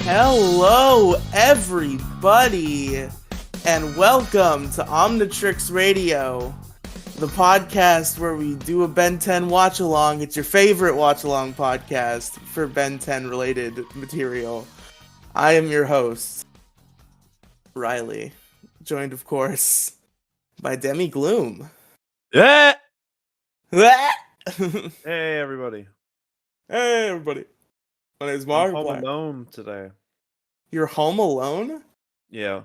Hello, everybody, and welcome to Omnitrix Radio, the podcast where we do a Ben 10 watch-along. It's your favorite watch-along podcast for Ben 10 related material. I am your host, Riely, joined, of course, by Demigloom. Yeah. Hey, Hey everybody. everybody. My name's Mark. I'm home alone today. You're home alone? Yeah.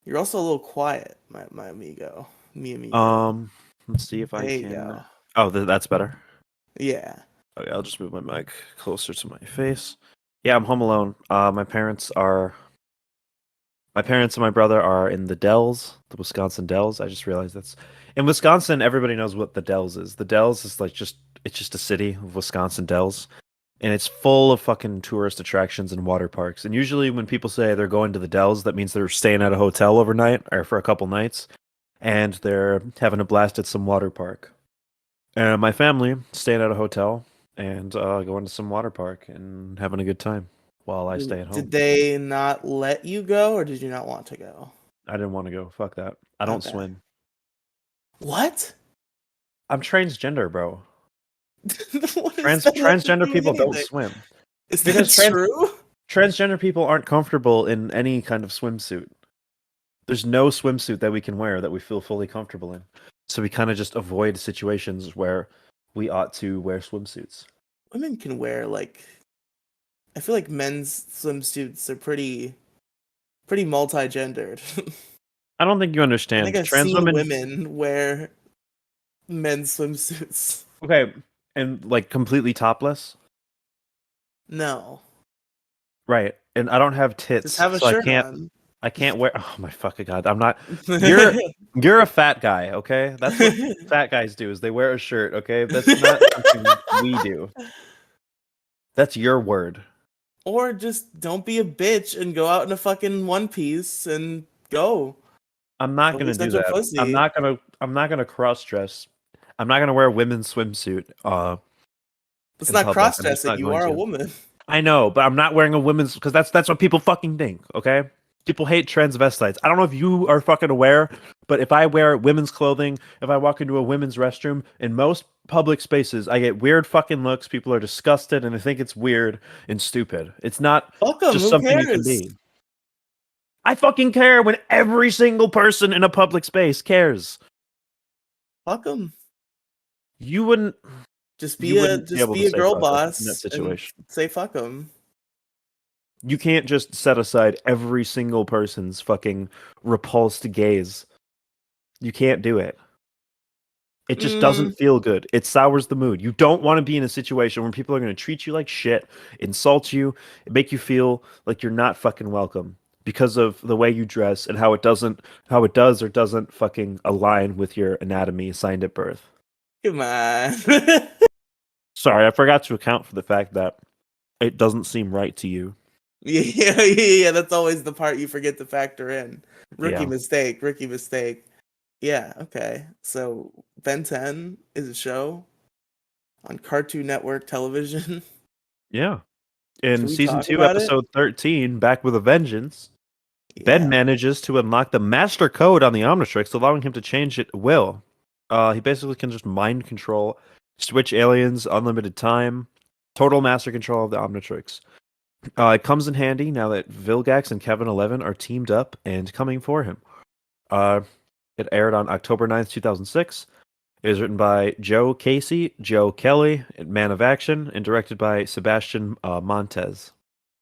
You're also a little quiet, my amigo. Mi amigo. Let's see if I There you can. go. Oh, that's better. Yeah. Okay, I'll just move my mic closer to my face. Yeah, I'm home alone. My parents and my brother are in the Dells, the Wisconsin Dells. I just realized that's in Wisconsin. Everybody knows what the Dells is. The Dells is it's just a city of Wisconsin Dells. And it's full of fucking tourist attractions and water parks. And usually when people say they're going to the Dells, that means they're staying at a hotel overnight or for a couple nights. And they're having a blast at some water park. And my family staying at a hotel and going to some water park and having a good time while I stay at home. Did they not let you go, or did you not want to go? I didn't want to go. Fuck that. I don't swim. What? I'm transgender, bro. What Transgender people don't swim. Is that true? Transgender people aren't comfortable in any kind of swimsuit. There's no swimsuit that we can wear that we feel fully comfortable in. So we kind of just avoid situations where we ought to wear swimsuits. Women can wear, I feel like men's swimsuits are pretty multi-gendered. I don't think you understand. I think I've seen women wear men's swimsuits. Okay, and completely topless? No. Right. And I don't have tits, Just have a so shirt on. I can't wear. Oh my fucking god! I'm not. You're a fat guy, okay? That's what fat guys do. Is they wear a shirt, okay? That's not something we do. That's your word. Or just don't be a bitch and go out in a fucking one piece and go. I'm not gonna do that. Pussy. I'm not gonna cross dress. I'm not gonna wear a women's swimsuit. It's not cross dressing. You are a woman. I know, but I'm not wearing a women's because that's what people fucking think. Okay, people hate transvestites. I don't know if you are fucking aware, but if I wear women's clothing, if I walk into a women's restroom, in most public spaces, I get weird fucking looks. People are disgusted and they think it's weird and stupid. It's not just something you can be. I fucking care when every single person in a public space cares. Fuck them. You wouldn't. Just be a girl boss in that situation. Say fuck them. You can't just set aside every single person's fucking repulsed gaze. You can't do it. It just doesn't feel good. It sours the mood. You don't want to be in a situation where people are going to treat you like shit, insult you, make you feel like you're not fucking welcome because of the way you dress and how it does or doesn't fucking align with your anatomy assigned at birth. Come on. Sorry, I forgot to account for the fact that it doesn't seem right to you. Yeah, that's always the part you forget to factor in. Rookie mistake. Yeah, okay. So Ben 10 is a show on Cartoon Network television. Yeah. In season 2, episode 13, Back with a Vengeance, Ben manages to unlock the master code on the Omnitrix, allowing him to change it at will. He basically can just mind control, switch aliens, unlimited time, total master control of the Omnitrix. It comes in handy now that Vilgax and Kevin 11 are teamed up and coming for him. It aired on October 9th, 2006. It was written by Joe Casey, Joe Kelly, Man of Action, and directed by Sebastian Montez.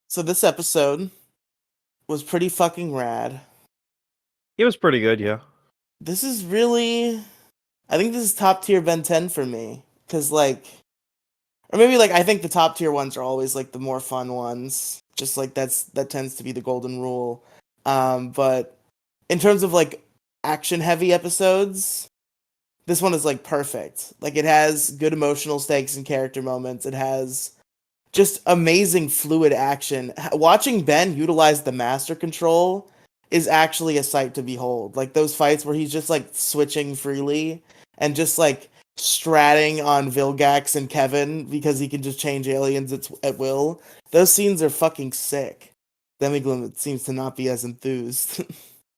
So this episode was pretty fucking rad. It was pretty good, yeah. This is really... I think this is top tier Ben 10 for me. Because, or maybe, I think the top tier ones are always, the more fun ones. Just, that tends to be the golden rule. But in terms of, action-heavy episodes, this one is, perfect. It has good emotional stakes and character moments. It has just amazing fluid action. Watching Ben utilize the master control is actually a sight to behold. Those fights where he's just, switching freely and just, stratting on Vilgax and Kevin because he can just change aliens at will. Those scenes are fucking sick. Demigloom seems to not be as enthused.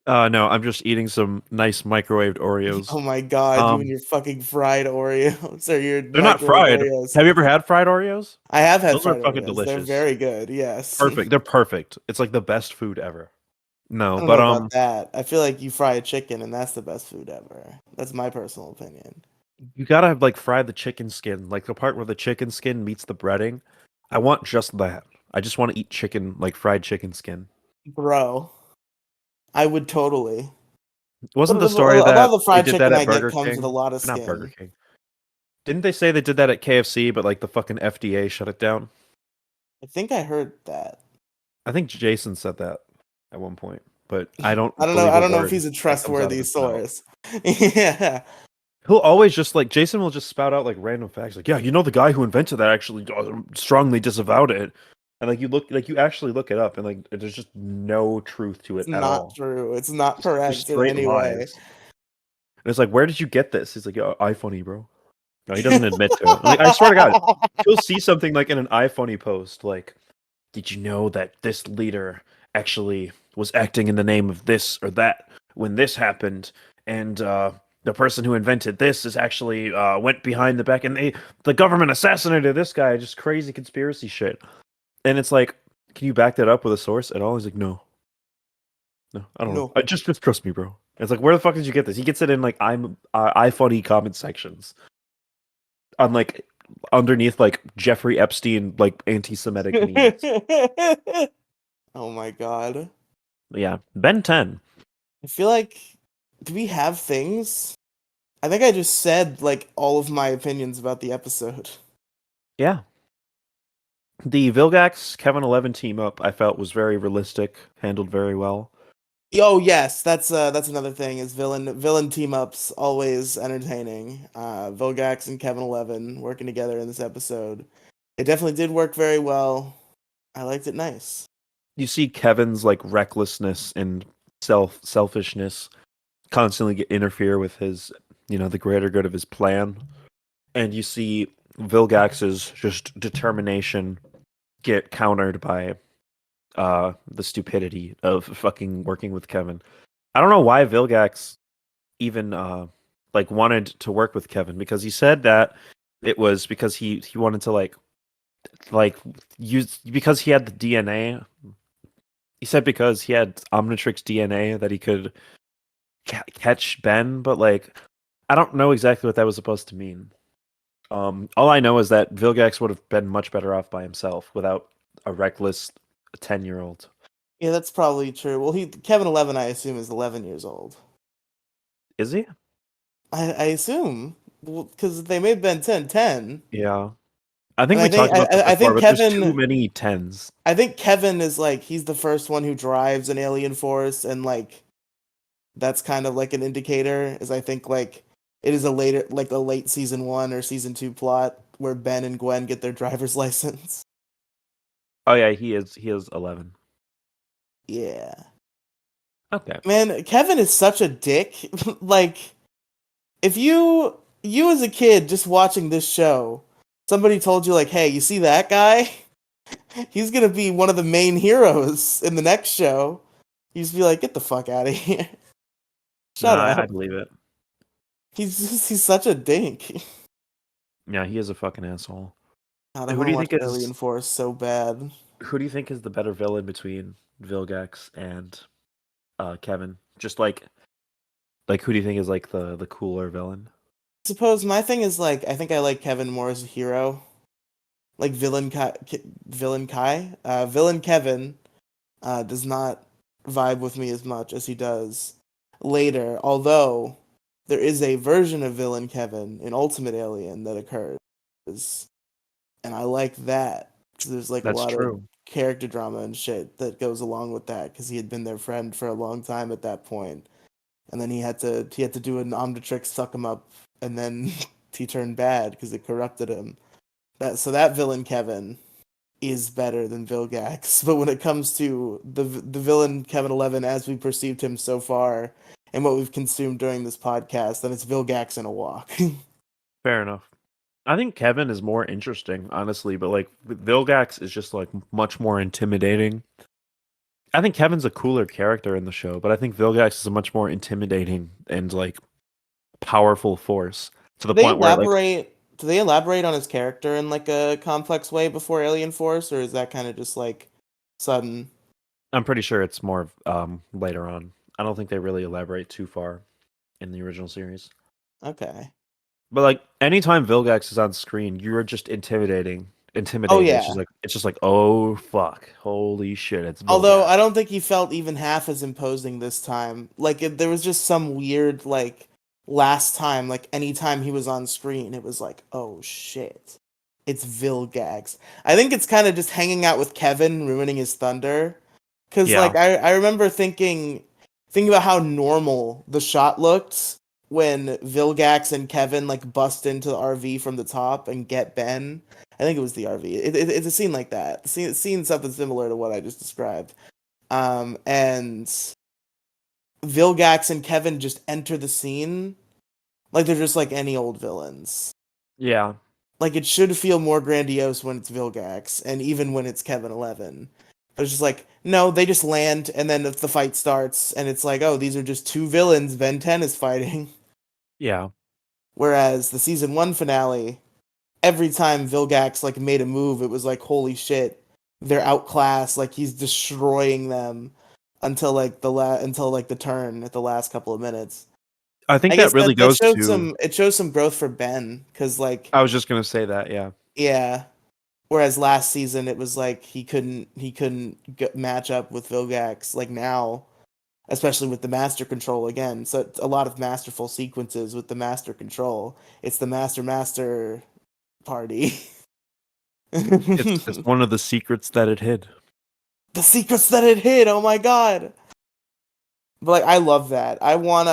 No, I'm just eating some nice microwaved Oreos. Oh my god, you and Um, your fucking fried Oreos or your they're not microwave fried. Oreos. Have you ever had fried Oreos? I have had Those are fried fucking Oreos. They're delicious. very good. Yes. Perfect. They're perfect. It's like the best food ever. I No, don't know but about that. I feel like you fry a chicken and that's the best food ever. That's my personal opinion. you gotta have like fry the chicken skin, like the part where the chicken skin meets the breading. I want just that. I just want to eat chicken, like fried chicken skin. Bro, I would totally. But Wasn't the a story lot of that the they fried did that chicken at I get Burger comes with a King? lot of Not Burger skin. King. Didn't they say they did that at KFC, but like the fucking FDA shut it down? I think I heard that. I think Jason said that at one point, but I don't I don't know. believe I a don't know if word he's a that comes out of trustworthy his mouth. source. Yeah. He'll always just like Jason will just spout out like random facts, like, yeah, you know, the guy who invented that actually strongly disavowed it, and like you actually look it up, and like there's just no truth to It's it at not all. true. It's not Just correct in straight any way. lies. And it's like, where did you get this? He's like, oh, iPhoney, bro. No, he doesn't admit to it. Like, I swear to God, he'll see something like in an iPhoney post, like, did you know that this leader actually was acting in the name of this or that when this happened? And the person who invented this is actually went behind the back, and the government assassinated this guy. Just crazy conspiracy shit. And it's like, can you back that up with a source at all? He's like, no, I don't know. No. I just trust me, bro. It's like, where the fuck did you get this? He gets it in like iPhoney comment sections on like underneath like Jeffrey Epstein like anti-Semitic memes. Oh my god. Yeah, Ben 10. I feel like, do we have things? I think I just said like all of my opinions about the episode. Yeah. The Vilgax Kevin 11 team up I felt was very realistic, handled very well. Oh yes, that's another thing is villain team ups always entertaining. Vilgax and Kevin 11 working together in this episode. It definitely did work very well. I liked it nice. You see Kevin's like recklessness and selfishness constantly interfere with his, the greater good of his plan. And you see Vilgax's just determination get countered by the stupidity of fucking working with Kevin. I don't know why Vilgax even like wanted to work with Kevin, because he said that it was because he wanted to like use, because he had the DNA. He said because he had Omnitrix DNA that he could catch Ben, but like I don't know exactly what that was supposed to mean. All I know is that Vilgax would have been much better off by himself without a reckless 10-year-old. Yeah, that's probably true. Well, Kevin 11 I assume is 11 years old. Is he? I assume because they made Ben 10. Yeah. I think And we talked about this I before, think but there's too Kevin many tens. I think Kevin is like he's the first one who drives an alien force, and like that's kind of like an indicator. Is I think like it is a late season 1 or season 2 plot where Ben and Gwen get their driver's license. Oh yeah, he is 11. Yeah, Okay. man, Kevin is such a dick. Like if you as a kid just watching this show, somebody told you like, hey, you see that guy? He's gonna be one of the main heroes in the next show. You just be like, get the fuck out of here. No, Shut I up. believe it. He's such a dink. Yeah, he is a fucking asshole. God, I Who want do to you watch think is Alien Force so bad. who do you think is the better villain between Vilgax and Kevin? Just like who do you think is like the cooler villain? I suppose my thing is like I think I like Kevin more as a hero. Like villain Kevin does not vibe with me as much as he does later. Although there is a version of villain Kevin in Ultimate Alien that occurs, and I like that because there's like a That's lot of true. character drama and shit that goes along with that because he had been their friend for a long time at that point, and then he had to do an Omnitrix suck him up, and then he turned bad because it corrupted him. That villain Kevin is better than Vilgax. But when it comes to the villain Kevin 11 as we perceived him so far and what we've consumed during this podcast, then it's Vilgax in a walk. Fair enough. I think Kevin is more interesting, honestly, but like Vilgax is just like much more intimidating. I think Kevin's a cooler character in the show, but I think Vilgax is a much more intimidating and like powerful force to the Do they point where like elaborate? Do they elaborate on his character in like a complex way before Alien Force, or is that kind of just like sudden? I'm pretty sure it's more later on. I don't think they really elaborate too far in the original series. Okay. But like anytime Vilgax is on screen, you're just Oh intimidated. yeah. It's just like, oh fuck, holy shit, it's Although Vilgax. I don't think he felt even half as imposing this time. Like there was just some weird like last time, like anytime he was on screen, it was like, oh shit, it's Vilgax. I think it's kind of just hanging out with Kevin ruining his thunder. Cause like Yeah, I remember thinking about how normal the shot looked when Vilgax and Kevin like bust into the RV from the top and get Ben. I think it was the RV. It's a scene like that. Scene something similar to what I just described. And Vilgax and Kevin just enter the scene like they're just like any old villains. yeah. Like it should feel more grandiose when it's Vilgax and even when it's Kevin 11. But it's just like, no, they just land and then the fight starts and it's like, oh, these are just two villains Ben 10 is fighting. Yeah. Whereas the season 1 finale, every time Vilgax like made a move, it was like, holy shit, they're outclassed, like he's destroying them until like until like the turn at the last couple of minutes. I think I guess that really that goes shows to some growth for Ben because like I was just gonna say that, yeah. yeah. Whereas last season it was like he couldn't match up with Vilgax like now, especially with the master control again. So it's a lot of masterful sequences with the master control. It's the master party. It's one of the secrets that it hid. The secrets that it hid. Oh my god. But like I love that. I want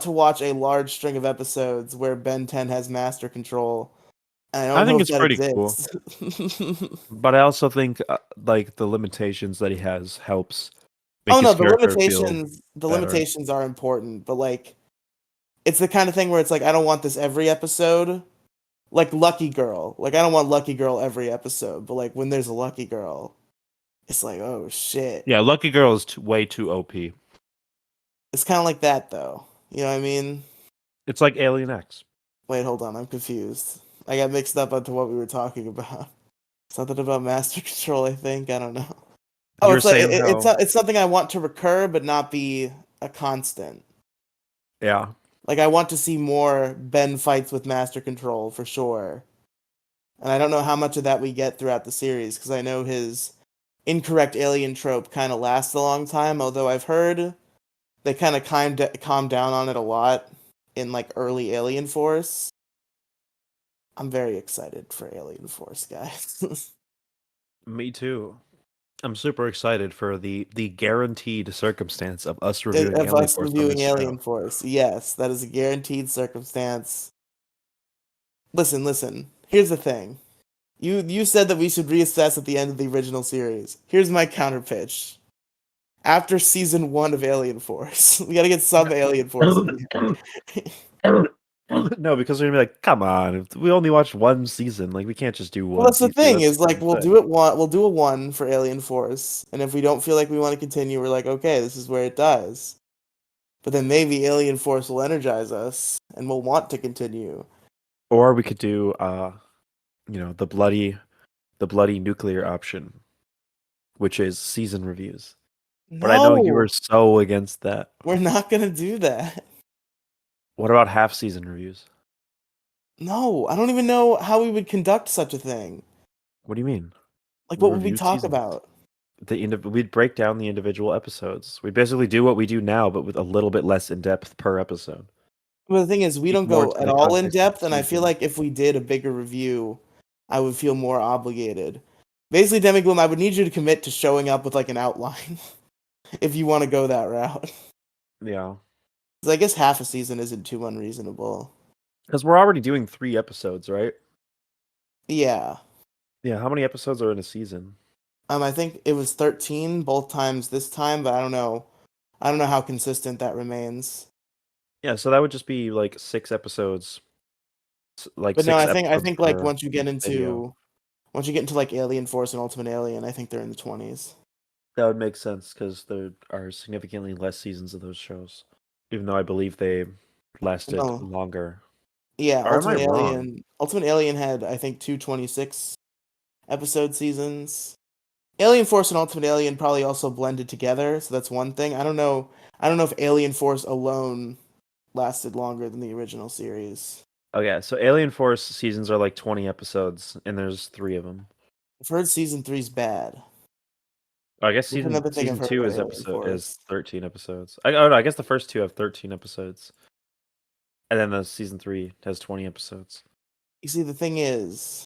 to watch a large string of episodes where Ben 10 has master control. And I I don't know think if it's that pretty cool. exists. But I also think like the limitations that he has helps Oh make no, his character feel the better. limitations are important, but like it's the kind of thing where it's like I don't want this every episode. Like Lucky Girl. Like I don't want Lucky Girl every episode, but like when there's a Lucky Girl, it's like, oh shit. Yeah, Lucky Girl is way too OP. It's kind of like that though. You know what I mean? It's like Alien X. Wait, hold on. I'm confused. I got mixed up onto what we were talking about. Something about master control, I think. I don't know. Oh, You were it's like saying how it's something I want to recur but not be a constant. yeah. Like I want to see more Ben fights with master control for sure. And I don't know how much of that we get throughout the series because I know his incorrect alien trope kind of lasts a long time, although I've heard they kind of calmed down on it a lot in like early Alien Force. I'm very excited for Alien Force, guys. Me too. I'm super excited for the guaranteed circumstance of us reviewing Of Alien us Force on reviewing this show. Alien Force. Yes, that is a guaranteed circumstance. Listen. Here's the thing. You said that we should reassess at the end of the original series. Here's my counter pitch. After season 1 of Alien Force, we got to get some Alien Force in there. No, because we're gonna be like, come on, we only watched one season. Like, we can't just do Well, one that's the season. thing That's is the like same thing. we'll do a 1 for Alien Force, and if we don't feel like we want to continue, we're like, okay, this is where it dies. But then maybe Alien Force will energize us, and we'll want to continue. Or we could do, the bloody nuclear option, which is season reviews. But I know you were No, so against that. we're not gonna do that. What about half season reviews? No, I don't even know how we would conduct such a thing. What do you mean? Like, We what would we reviewed talk seasons. about? We'd break down the individual episodes. We'd basically do what we do now, but with a little bit less in depth per episode. Well, the thing is, we Speak don't more go to at the all in context of the depth, and I feel season. like if we did a bigger review, I would feel more obligated. Basically, Demigloom, I would need you to commit to showing up with like an outline if you want to go that route. Yeah. 'Cause I guess half a season isn't too unreasonable. Because we're already doing 3 episodes, right? Yeah. Yeah, how many episodes are in a season? I think it was 13 both times this time, but I don't know. I don't know how consistent that remains. Yeah, so that would just be like 6 episodes like But no, six I episodes think like per video. once you get into like Alien Force and Ultimate Alien, I think they're in the 20s. That would make sense because there are significantly less seasons of those shows, even though I believe they lasted No, longer. yeah, Or am I wrong? Ultimate Alien had I think 226 episode seasons. Alien Force and Ultimate Alien probably also blended together, so that's one thing. I don't know if Alien Force alone lasted longer than the original series. Oh yeah, so Alien Force seasons are like 20 episodes, and there's 3 of them. I've heard season three's bad. I guess That's season another thing I've season heard two about is Alien episode is Force. 13 episodes. Oh no, I guess the first 2 have 13 episodes, and then the season 3 has 20 episodes. You see, the thing is,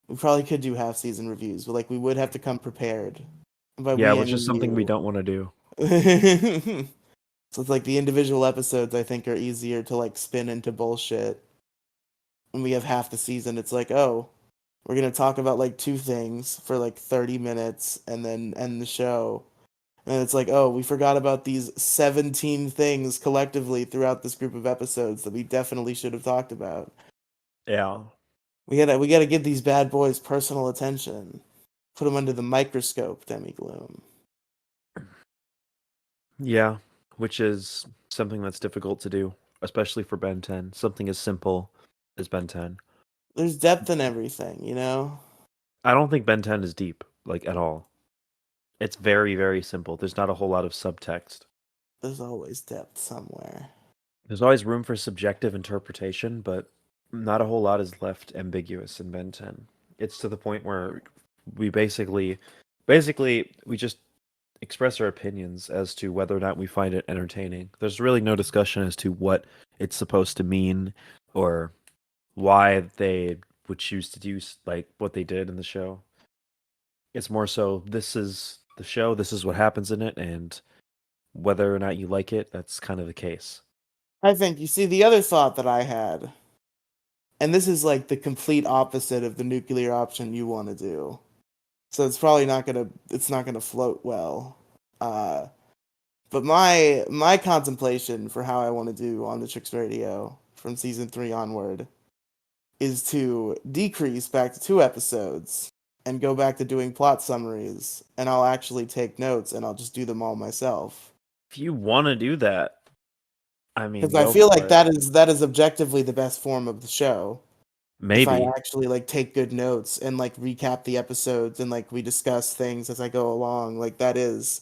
we probably could do half season reviews, but like we would have to come prepared. By Yeah, we, I which is mean something we you. don't want to do. So it's like the individual episodes I think are easier to like spin into bullshit. When we have half the season, it's like, oh, we're gonna talk about like two things for like 30 minutes and then end the show. And it's like, oh, we forgot about these 17 things collectively throughout this group of episodes that we definitely should have talked about. Yeah. We gotta give these bad boys personal attention. Put them under the microscope, Demigloom. Yeah, which is something that's difficult to do, especially for Ben 10. Something as simple as Ben 10. There's depth in everything, you know? I don't think Ben 10 is deep, like at all. It's very, very simple. There's not a whole lot of subtext. There's always depth somewhere. There's always room for subjective interpretation, but not a whole lot is left ambiguous in Ben 10. It's to the point where we basically we just express our opinions as to whether or not we find it entertaining. There's really no discussion as to what it's supposed to mean or why they would choose to do like what they did in the show. It's more so this is the show, this is what happens in it, and whether or not you like it, that's kind of the case. I think, you see, the other thought that I had, and this is like the complete opposite of the nuclear option you want to do. So it's not gonna float well. Uh, but my contemplation for how I want to do Omnitrix Radio from season 3 onward is to decrease back to 2 episodes and go back to doing plot summaries, and I'll actually take notes and I'll just do them all myself. If you want to do that, I mean, Because I go feel for like it. that is objectively the best form of the show. If I Maybe. actually like take good notes and like recap the episodes and like we discuss things as I go along, like that is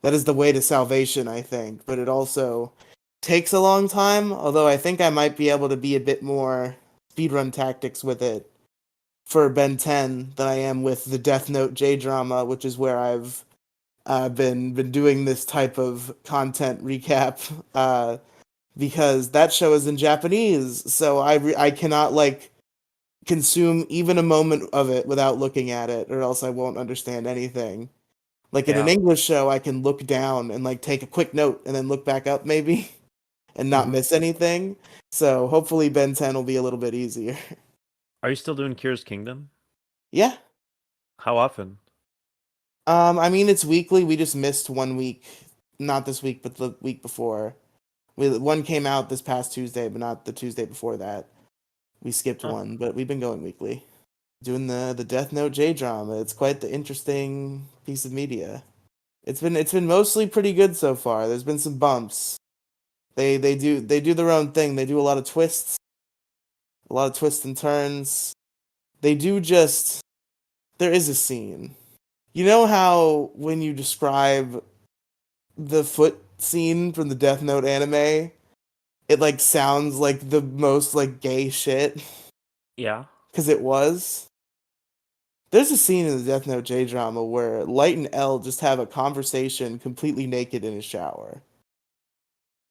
the way to salvation, I think. But it also takes a long time, although I think I might be able to be a bit more speedrun tactics with it for Ben 10 than I am with the Death Note J drama, which is where I've been doing this type of content recap because that show is in Japanese, so I cannot like consume even a moment of it without looking at it, or else I won't understand anything. Like in an Yeah. English show, I can look down and like take a quick note and then look back up maybe and not Hmm. miss anything. So hopefully Ben 10 will be a little bit easier. Are you still doing Curious Kingdom? Yeah. How often? I mean it's weekly. We just missed 1 week, not this week, but the week before. One came out this past Tuesday, but not the Tuesday before that. We skipped Huh. one, but we've been going weekly. Doing the Death Note J drama. It's quite the interesting piece of media. It's been mostly pretty good so far. There's been some bumps. They do their own thing. They do a lot of twists and turns. They do just there is a scene. You know how when you describe the foot scene from the Death Note anime, it like sounds like the most like gay shit Yeah. because it was. There's a scene in the Death Note J drama where Light and L just have a conversation completely naked in a shower.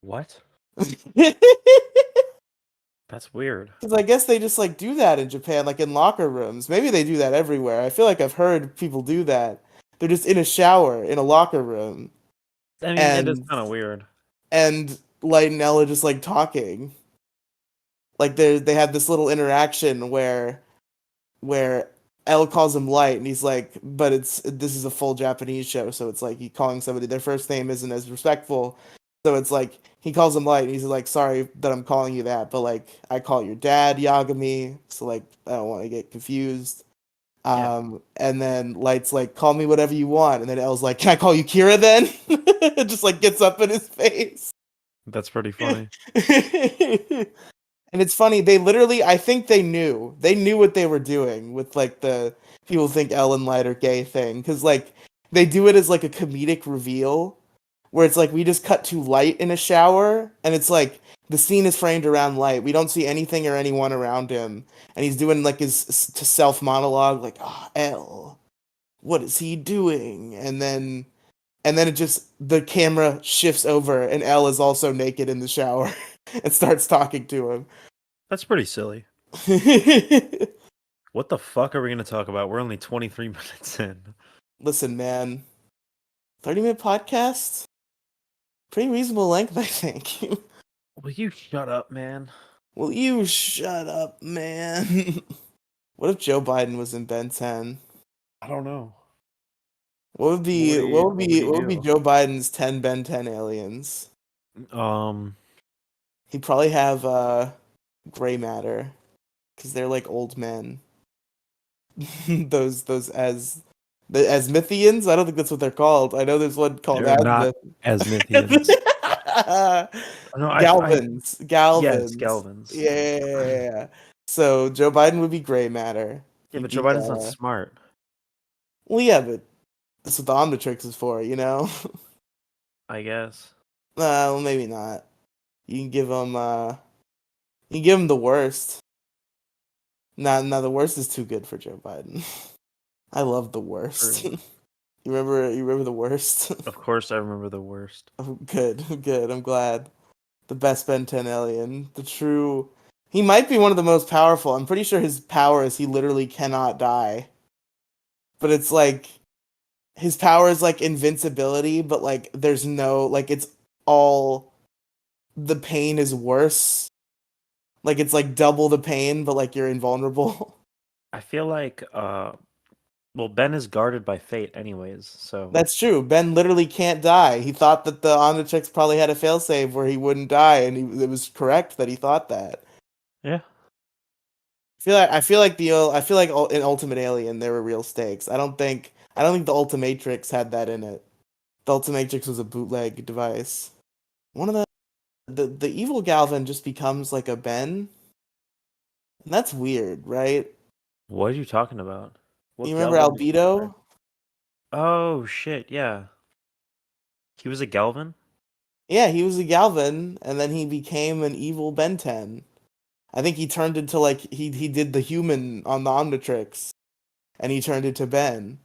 What? Because That's weird. I guess they just like do that in Japan, like in locker rooms. Maybe they do that everywhere. I feel like I've heard people do that. They're just in a shower in a locker room, I mean, it is and kind of weird. Light and L are just like talking. Like they have this little interaction where L calls him Light, and he's like, "But this is a full Japanese show, so it's like you calling somebody their first name isn't as respectful." So it's like he calls him Light, and he's like, "Sorry that I'm calling you that, but like I call your dad Yagami, so like I don't want to get confused." Yeah, And then Light's like, "Call me whatever you want," and then L's like, "Can I call you Kira then?" It just like gets up in his face. that's pretty funny. And it's funny, they literally, I think they knew what they were doing with like the people think L and Light are gay thing, because like they do it as like a comedic reveal, where it's like we just cut to Light in a shower, and it's like the scene is framed around Light. We don't see anything or anyone around him, and he's doing like his to self monologue, like, "Ah, L, what is he doing?" And then it just the camera shifts over, and L is also naked in the shower and starts talking to him. That's pretty silly. What the fuck are we gonna talk about? We're only 23 minutes in. Listen, man, 30-minute podcast, pretty reasonable length, I think. Will you shut up, man? Will you shut up, man? What if Joe Biden was in Ben 10? I don't know. What would be What would he what would be do? Joe Biden's 10 Ben 10 aliens? Um, He'd probably have gray matter, because they're like old men. those as Mythians? I don't think that's what they're called. I know there's one called they're not Asmith. Asmithians. No, Galvins. yes, Galvins. Galvins. Yeah. So Joe Biden would be gray matter. Yeah, He'd but Joe be Biden's not smart. well, yeah, but that's what the Omnitrix is for, you know? I guess. Well, maybe not. You can give him the worst. Nah, the worst is too good for Joe Biden. I love the worst. True. You remember the worst? Of course, I remember the worst. Oh, good. I'm glad. The best Ben 10 alien. The true. He might be one of the most powerful. I'm pretty sure his power is he literally cannot die. But it's like his power is like invincibility, but like there's no like it's all the pain is worse. Like it's like double the pain, but like you're invulnerable. I feel like, well, Ben is guarded by fate, anyways. So That's true. Ben literally can't die. He thought that the Omnitrix probably had a failsafe where he wouldn't die, and it was correct that he thought that. yeah, I feel like in Ultimate Alien there were real stakes. I don't think the Ultimatrix had that in it. The Ultimatrix was a bootleg device. One of the evil Galvin just becomes like a Ben, and that's weird, right? what are you talking about? You What remember Galvin? Albedo? Oh shit, yeah. He was a Galvin. Yeah, he was a Galvin, and then he became an evil Ben 10. I think he turned into like he did the human on the Omnitrix, and he turned into Ben.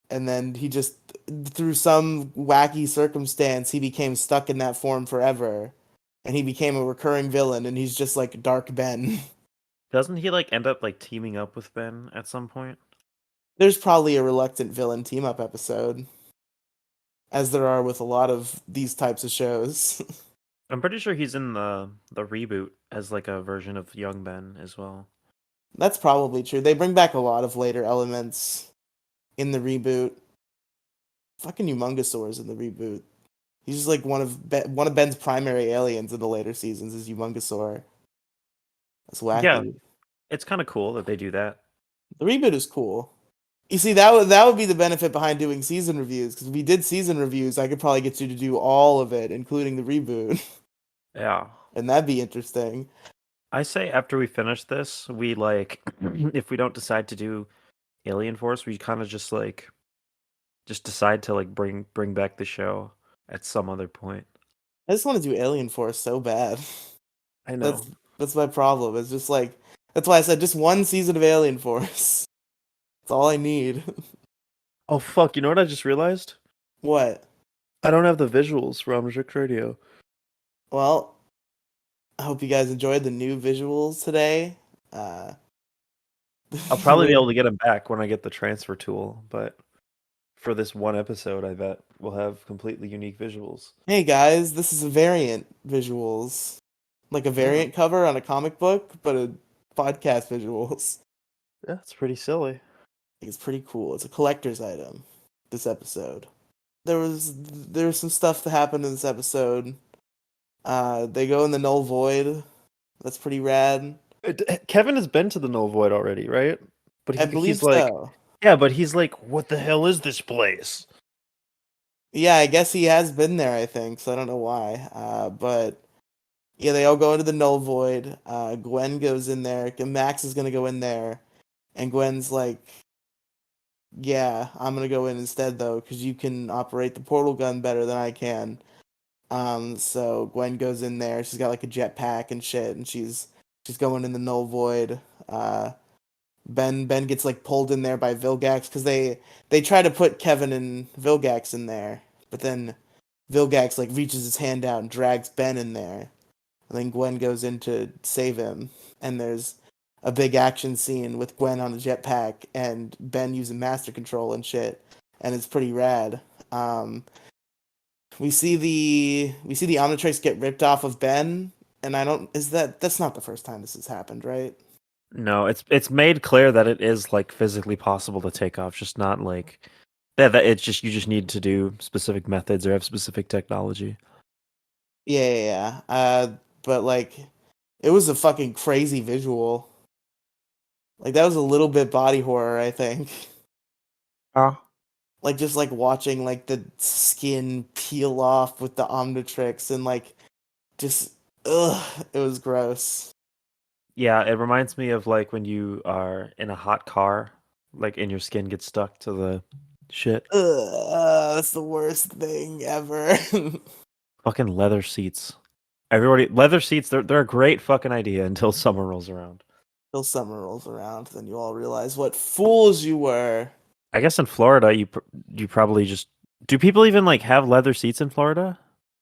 And then he just through some wacky circumstance he became stuck in that form forever, and he became a recurring villain, and he's just like Dark Ben. Doesn't he like end up like teaming up with Ben at some point? There's probably a reluctant villain team up episode, as there are with a lot of these types of shows. I'm pretty sure he's in the reboot as like a version of young Ben as well. That's probably true. They bring back a lot of later elements in the reboot. Fucking Humongousaur's in the reboot. He's just like one of Ben's primary aliens in the later seasons is Humongousaur. That's Yeah, wacky. it's kind of cool that they do that. The reboot is cool. You see, that would be the benefit behind doing season reviews, because if we did season reviews, I could probably get you to do all of it, including the reboot, Yeah. and that'd be interesting. I say after we finish this, we like if we don't decide to do Alien Force, we kind of just decide to like bring back the show at some other point. I just want to do Alien Force so bad. I That's know. that's my problem. It's just like that's why I said just one season of Alien Force. That's all I need. Oh fuck, you know what I just realized? What? I don't have the visuals for Omnitrix Radio. Well, I hope you guys enjoyed the new visuals today. Uh, I'll probably be able to get them back when I get the transfer tool, but for this one episode, I bet we'll have completely unique visuals. Hey guys, this is a variant visuals. Like a Yeah, variant cover on a comic book, but a podcast visuals. yeah, it's pretty silly. It's pretty cool. It's a collector's item, this episode. there was some stuff that happened in this episode. They go in the null void. That's pretty rad. Kevin has been to the Null Void already, right? But I he's believe like, so. yeah, but he's like, what the hell is this place? Yeah, I guess he has been there, I think, so I don't know why. But yeah, they all go into the null void. Gwen goes in there. Max is gonna go in there, and Gwen's like, "Yeah, I'm gonna go in instead though, because you can operate the portal gun better than I can." So Gwen goes in there. She's got like a jetpack and shit, and she's going in the null void. Uh, Ben gets like pulled in there by Vilgax because they try to put Kevin and Vilgax in there, but then Vilgax like reaches his hand out and drags Ben in there, and then Gwen goes in to save him, and there's a big action scene with Gwen on a jetpack and Ben using master control and shit, and it's pretty rad. Um, we see the Omnitrix get ripped off of Ben, and I don't is that's not the first time this has happened, right? No, it's made clear that it is like physically possible to take off, just not like that it's just you just need to do specific methods or have specific technology. Yeah. But like, it was a fucking crazy visual. Like that was a little bit body horror, I think. Oh. Like just like watching like the skin peel off with the Omnitrix and like just it was gross. Yeah, it reminds me of like when you are in a hot car, like and your skin gets stuck to the shit. That's the worst thing ever. Fucking leather seats. Everybody, leather seats, they're a great fucking idea until summer rolls around. Till summer rolls around, then you all realize what fools you were. I guess in Florida, you probably just do people even like have leather seats in Florida?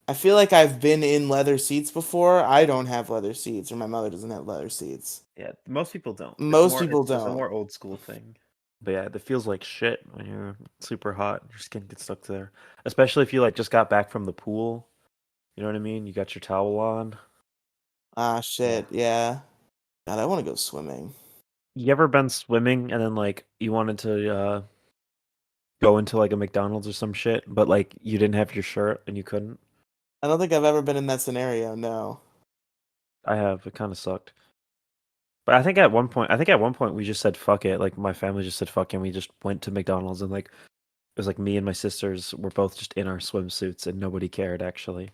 I feel like I've been in leather seats before. I don't have leather seats, or my mother doesn't have leather seats. Yeah, most people don't. Most people It's just a don't. more old school thing. But yeah, it feels like shit when you're super hot. Your skin gets stuck there, especially if you like just got back from the pool. You know what I mean? You got your towel on. Ah, Yeah. shit, yeah. God, I want to go swimming. You ever been swimming and then like you wanted to go into like a McDonald's or some shit, but like you didn't have your shirt and you couldn't? I don't think I've ever been in that scenario, no. I have. It kind of sucked. But I think at one point we just said fuck it. Like my family just said fuck it. And we just went to McDonald's and like it was like me and my sisters were both just in our swimsuits and nobody cared actually.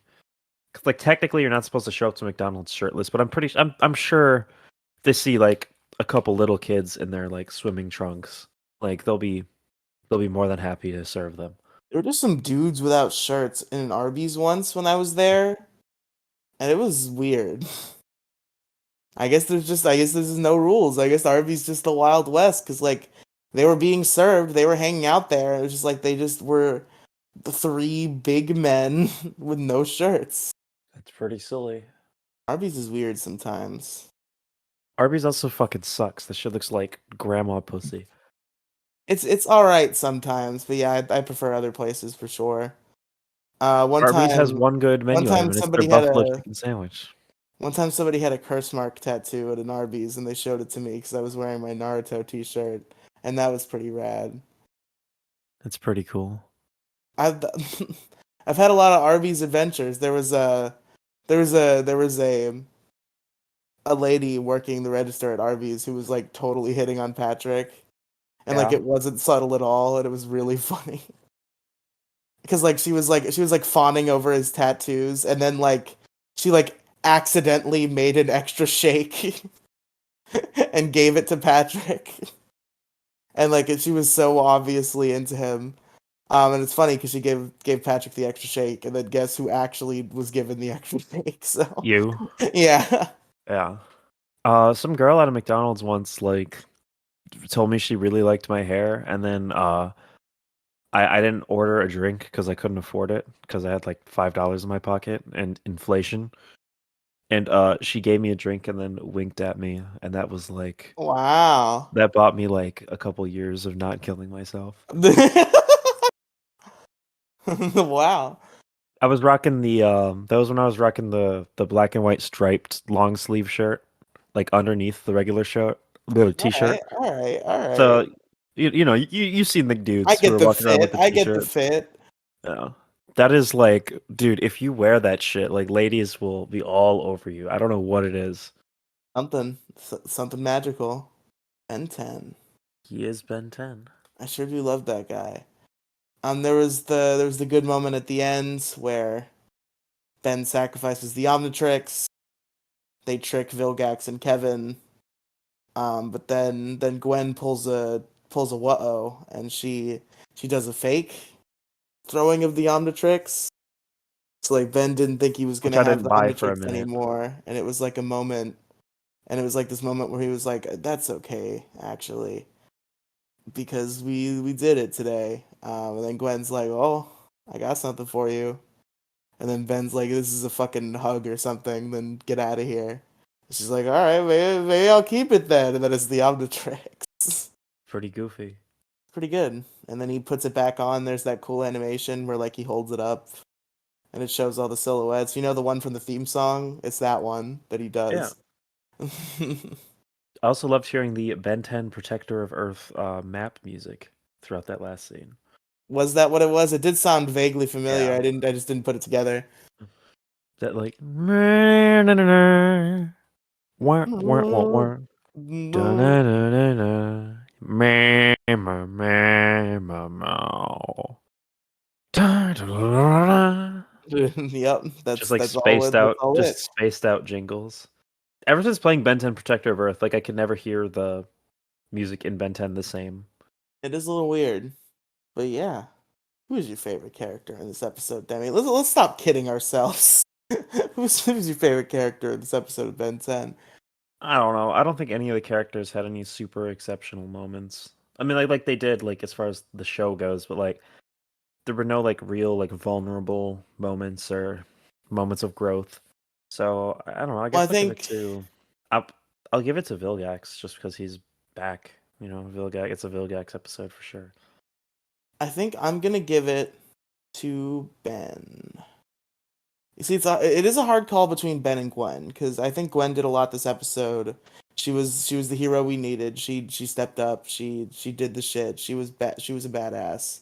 'Cause, like technically you're not supposed to show up to McDonald's shirtless, but I'm sure if they see like a couple little kids in their like swimming trunks, like they'll be more than happy to serve them. There were just some dudes without shirts in an Arby's once when I was there, and it was weird. I guess there's just no rules. I guess Arby's just the Wild West because like they were being served, they were hanging out there. It was just like they just were the three big men with no shirts. That's pretty silly. Arby's is weird sometimes. Arby's also fucking sucks. That shit looks like grandma pussy. It's all right sometimes, but yeah, I prefer other places for sure. Uh, one Arby's has time, one good one menu item, time and it's their somebody had buffalo a chicken sandwich. one time somebody had a curse mark tattoo at an Arby's, and they showed it to me because I was wearing my Naruto T-shirt, and that was pretty rad. That's pretty cool. I've I've had a lot of Arby's adventures. There was a lady working the register at Arby's who was like totally hitting on Patrick, and like Yeah. it wasn't subtle at all, and it was really funny. Because like she was like fawning over his tattoos, and then like she like accidentally made an extra shake and gave it to Patrick, and like she was so obviously into him. And it's funny because she gave Patrick the extra shake, and then guess who actually was given the extra shake? So You? yeah. Yeah. Some girl at a McDonald's once like told me she really liked my hair, and then I didn't order a drink because I couldn't afford it because I had like $5 in my pocket and inflation. And she gave me a drink and then winked at me, and that was like Wow. that bought me like a couple years of not killing myself. Wow. I was rocking the that was when I was rocking the black and white striped long sleeve shirt, like underneath the regular shirt, the All right. t-shirt. All right. All right. So you've seen the I dudes who get are the walking around fit. with the I get the t-shirt. fit. Yeah. That is like, dude, if you wear that shit, like ladies will be all over you. I don't know what it is. Something magical. Ben 10. He is Ben 10. I sure do love that guy. There was the good moment at the end where Ben sacrifices the Omnitrix. They trick Vilgax and Kevin. But then Gwen pulls a whoa, and she does a fake throwing of the Omnitrix. So like Ben didn't think he was Which gonna I have didn't the buy for a Omnitrix minute. anymore, and it was like a moment, and it was like this moment where he was like, "That's okay, actually, because we did it today." And then Gwen's like, "Oh, I got something for you," and then Ben's like, "This is a fucking hug or something. Then get out of here." She's like, "All right, maybe I'll keep it then," and then it's the Omnitrix. Pretty goofy. Pretty good. And then he puts it back on. There's that cool animation where like he holds it up and it shows all the silhouettes. You know the one from the theme song? It's that one that he Yeah. does. I also loved hearing the Ben 10 Protector of Earth map music throughout that last scene. Was that what it was? It did sound vaguely familiar. Yeah. I just didn't put it together. That like wah, wah, wah, wah. Da-na-na-na-na. Meh, meh, meh, meh, meh. Da-da-da-da-da. Yep, Just like that's all it. spaced That's out, all just it. spaced out jingles. Ever since playing Ben 10 Protector of Earth, like I could never hear the music in Ben 10 the same. It is a little weird, but yeah. Who is your favorite character in this episode, Demi? Let's stop kidding ourselves. Who's your favorite character in this episode of Ben 10? I don't know. I don't think any of the characters had any super exceptional moments. I mean, like they did, like as far as the show goes, but like there were no like real like vulnerable moments or moments of growth. So I don't know. I Well, I guess think I'll, I'll give it to Vilgax just because he's back. You know, Vilgax. It's a Vilgax episode for sure. I'm gonna give it to Ben. You see, it is a hard call between Ben and Gwen because I think Gwen did a lot this episode. She was the hero we needed. She stepped up. She did the shit. She was a badass.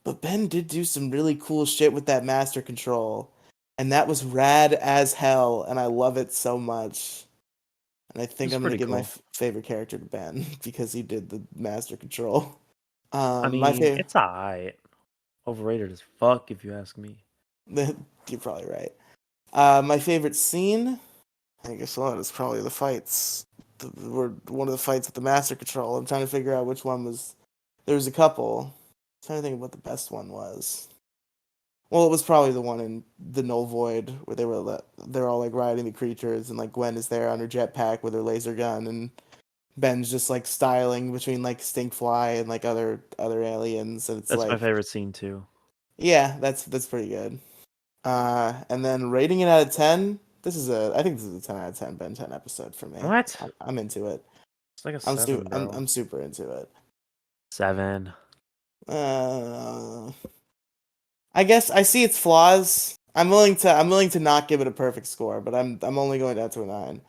But Ben did do some really cool shit with that master control, and that was rad as hell. And I love it so much. And I think It's I'm gonna pretty give my cool. favorite character to Ben because he did the master control. I My mean, favorite. it's alright. Overrated as fuck, if you ask me. You're probably right. My favorite scene, I guess one is probably the fights. Were one of the fights with the Master Control. I'm trying to figure out which one was. There was a couple. I'm trying to think of what the best one was. Well, it was probably the one in the Null Void where they're all like riding the creatures and like Gwen is there on her jetpack with her laser gun and Ben's just like styling between like Stinkfly and like other aliens and it's That's my like favorite scene too. yeah, that's pretty good. And then rating it out of 10. I think this is a 10 out of 10 Ben 10 episode for me. What? I'm into it. It's like a 7, bro. I'm super into it. 7. Uh, I guess I see its flaws. I'm willing to not give it a perfect score, but I'm only going down to a 9.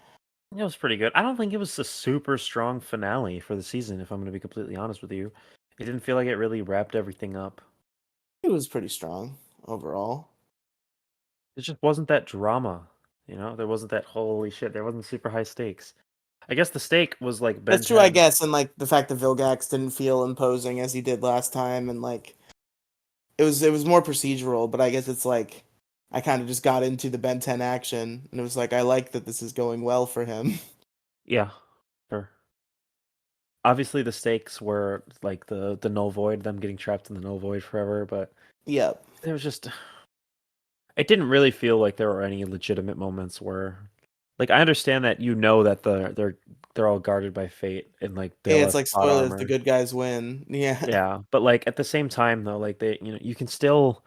It was pretty good. I don't think it was a super strong finale for the season, if I'm going to be completely honest with you. It didn't feel like it really wrapped everything up. It was pretty strong overall. It just wasn't that drama, you know? There wasn't that holy shit. There wasn't super high stakes. I guess the stake was like Ben That's true, I 10. guess, and like the fact that Vilgax didn't feel imposing as he did last time, and like it was more procedural, but I guess it's like I kind of just got into the Ben 10 action, and it was like I like that this is going well for him. Yeah, sure. Obviously, the stakes were like the null void, them getting trapped in the null void forever, but Yep. there was just it didn't really feel like there were any legitimate moments where like I understand that you know that they're all guarded by fate and like they Yeah, all it's have like plot spoilers, the armor. good guys win. Yeah. Yeah, but like at the same time though, like they you can still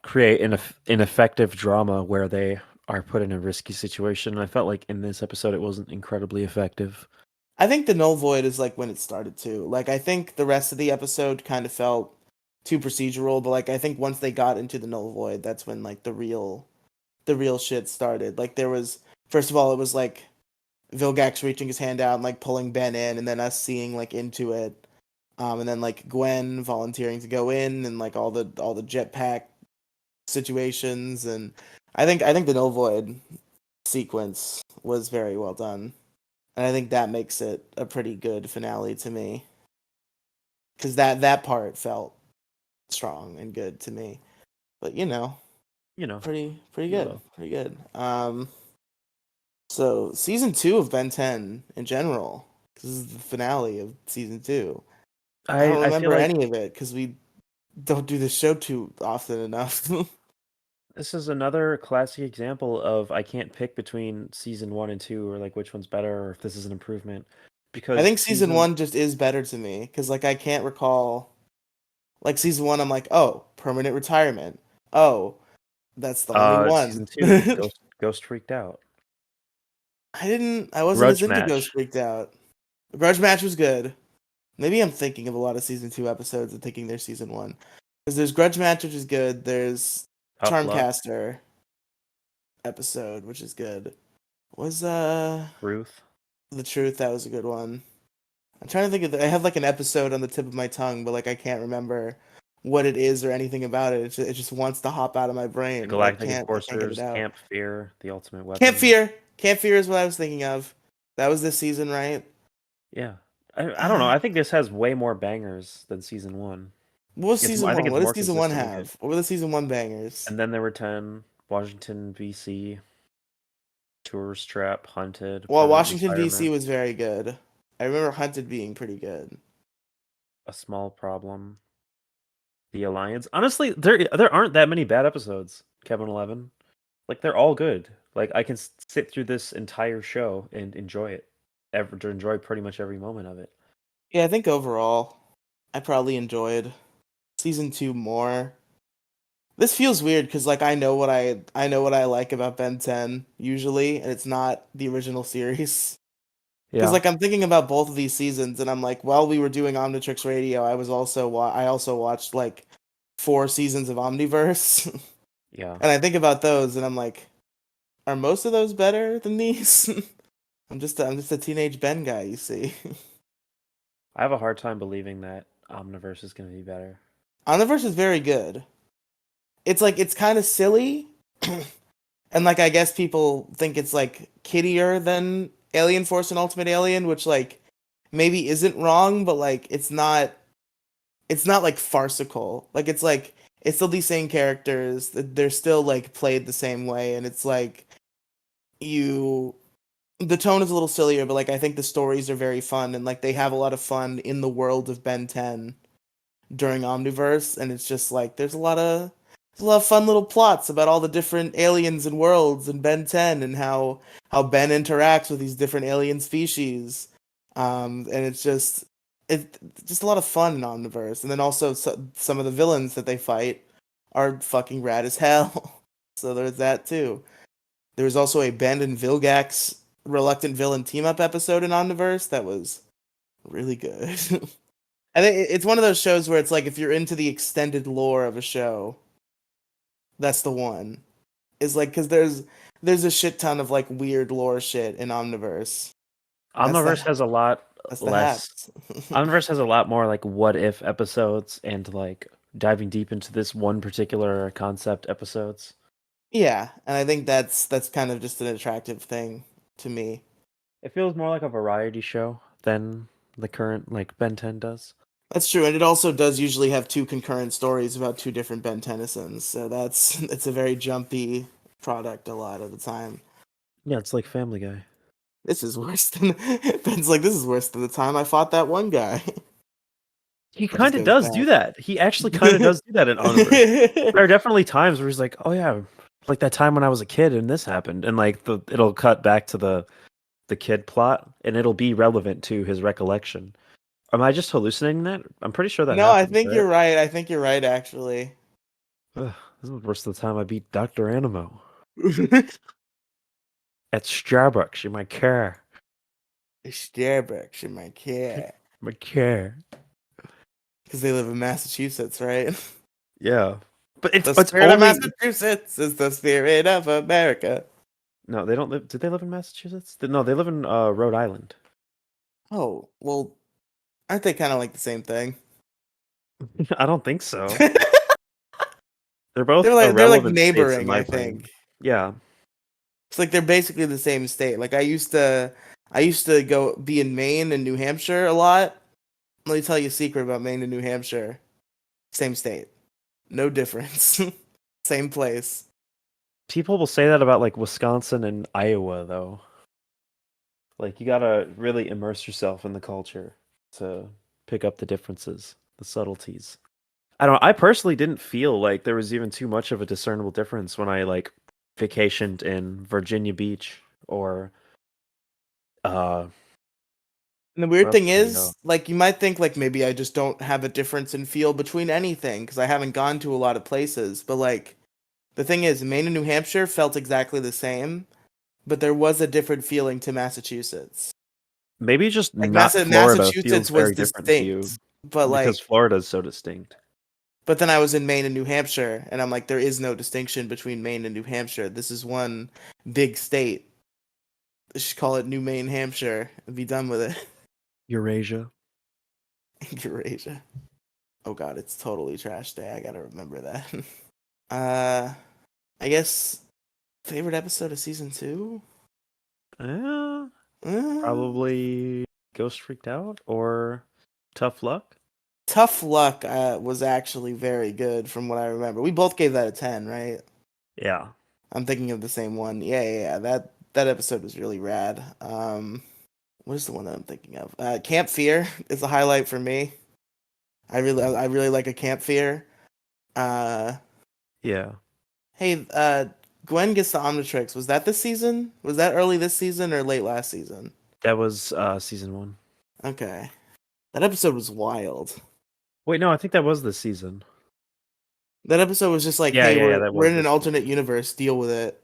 create an effective drama where they are put in a risky situation. And I felt like in this episode it wasn't incredibly effective. I think the null void is like when it started too. Like I think the rest of the episode kind of felt too procedural, but like I think once they got into the null void, that's when like the real shit started. Like there was first of all it was like Vilgax reaching his hand out and like pulling Ben in and then us seeing like into it. And then like Gwen volunteering to go in and like all the jetpack situations, and I think the Null Void sequence was very well done. And I think that makes it a pretty good finale to me. Cuz that part felt strong and good to me. But You know, pretty you good. will. Pretty good. So season 2 of Ben 10 in general. This is the finale of season 2. I don't I feel remember like any of it because we don't do this show too often enough. this is another classic example of I can't pick between season 1 and 2 or like which one's better or if this is an improvement I because think season season 1 just is better to me because like I can't recall like season 1. I'm like, oh, permanent retirement. Oh, that's the only season one. 2 Ghost freaked out. I wasn't as Grudge into Ghost match. Freaked Out. The Grudge Match was good. Maybe I'm thinking of a lot of season 2 episodes and thinking they're season 1. Because there's Grudge Match, which is good. There's Tough luck. Charmcaster episode, which is good. Was Ruth. The Truth, that was a good one. I'm trying to think of I have like an episode on the tip of my tongue, but like I can't remember what it is or anything about it. It just wants to hop out of my The brain, but Galactic I can't get it Enforcers. out. Camp Fear. The Ultimate Camp Weapon. Fear. Camp Fear is what I was thinking of. That was this season, right? Yeah. I don't know. I think this has way more bangers than season 1. What was season I think one? it's What does more season one consistently good. have? What were the season one bangers? And then there were 10. Washington, V.C. Tourist Trap. Hunted. Well, Permanent Washington D.C. Retirement. was very good. I remember Hunted being pretty good. A Small Problem. The Alliance. Honestly, there aren't that many bad episodes. Kevin 11. Like they're all good. Like I can sit through this entire show and enjoy it. Enjoy pretty much every moment of it. Yeah, I think overall, I probably enjoyed season 2 more. This feels weird because like I know what I like about Ben 10 usually, and it's not the original series. Because Yeah. like I'm thinking about both of these seasons, and I'm like, while we were doing Omnitrix Radio, I also watched like 4 seasons of Omniverse, Yeah. and I think about those, and I'm like, are most of those better than these? I'm just a teenage Ben guy, you see. I have a hard time believing that Omniverse is going to be better. Omniverse is very good. It's like it's kind of silly, and like I guess people think it's like kiddier than Alien Force and Ultimate Alien, which like maybe isn't wrong, but like it's not like farcical. Like it's still these same characters. They're still like played the same way, and it's like you the tone is a little sillier, but like I think the stories are very fun, and like they have a lot of fun in the world of Ben 10 during Omniverse, and it's just like there's a lot of fun little plots about all the different aliens and worlds in Ben 10 and how Ben interacts with these different alien species. And it's just a lot of fun in Omniverse. And then also some of the villains that they fight are fucking rad as hell. So there's that too. There was also a Ben and Vilgax reluctant villain team up episode in Omniverse that was really good. I think it's one of those shows where it's like if you're into the extended lore of a show, that's the one. Is like because there's a shit ton of like weird lore shit in Omniverse. And Omniverse has a lot that's the less. haps. Omniverse has a lot more like what if episodes and like diving deep into this one particular concept episodes. Yeah, and I think that's kind of just an attractive thing to me. It feels more like a variety show than the current like Ben 10 does. That's true, and it also does usually have 2 concurrent stories about 2 different Ben Tennysons, so it's a very jumpy product a lot of the time. Yeah, it's like Family Guy. This is worse than Ben's like this is worse than the time I fought that one guy. He It just kind of goes does do back. that. He actually kind of does do that in Omniverse. There are definitely times where he's like, "Oh yeah, like that time when I was a kid and this happened," and like it'll cut back to the kid plot, and it'll be relevant to his recollection. Am I just hallucinating that? I'm pretty sure that No, I happens, think right? you're right. I think you're right, actually. Ugh, this is worse than the time I beat Dr. Animo at Starbucks in my car. Starbucks in my car. My car. Because they live in Massachusetts, right? Yeah, but The it's spirit of only Massachusetts is the spirit of America. no. They don't live. Did they live in Massachusetts? No, they live in Rhode Island. Oh, well, Aren't they kind of like the same thing? I don't think so. They're both They're like irrelevant states in neighboring, my I think. brain. Yeah. It's like they're basically the same state. Like I used to go be in Maine and New Hampshire a lot. Let me tell you a secret about Maine and New Hampshire. Same state. No difference. Same place. People will say that about like Wisconsin and Iowa though. Like you gotta really immerse yourself in the culture to pick up the differences, the subtleties. I don't know, I personally didn't feel like there was even too much of a discernible difference when I like vacationed in Virginia Beach or uh And the where weird else thing did I go? is, like, you might think, like, maybe I just don't have a difference in feel between anything because I haven't gone to a lot of places. But, like, the thing is, Maine and New Hampshire felt exactly the same, but there was a different feeling to Massachusetts. Maybe just Like, not Florida feels Massachusetts was very different to distinct, you but, because like, Florida is so distinct. but then I was in Maine and New Hampshire, and I'm like, there is no distinction between Maine and New Hampshire. This is one big state. They should call it New Maine, Hampshire, and be done with it. Eurasia. Eurasia. Oh god, it's totally trash day. I gotta remember that. uh, I guess favorite episode of season 2. Eh, Uh, probably Ghost Freaked Out or Tough Luck. Tough Luck was actually very good from what I remember. We both gave that a 10, right? Yeah. I'm thinking of the same one. Yeah. That episode was really rad. What is the one that I'm thinking of? Camp Fear is a highlight for me. I really like a Camp Fear. Uh, Yeah. hey, Gwen gets the Omnitrix. Was that this season? Was that early this season or late last season? That was season 1. Okay, that episode was wild. Wait, no, I think that was this season. That episode was just like, Yeah, hey, yeah, yeah, we're that we're was in an this alternate season. universe. Deal with it,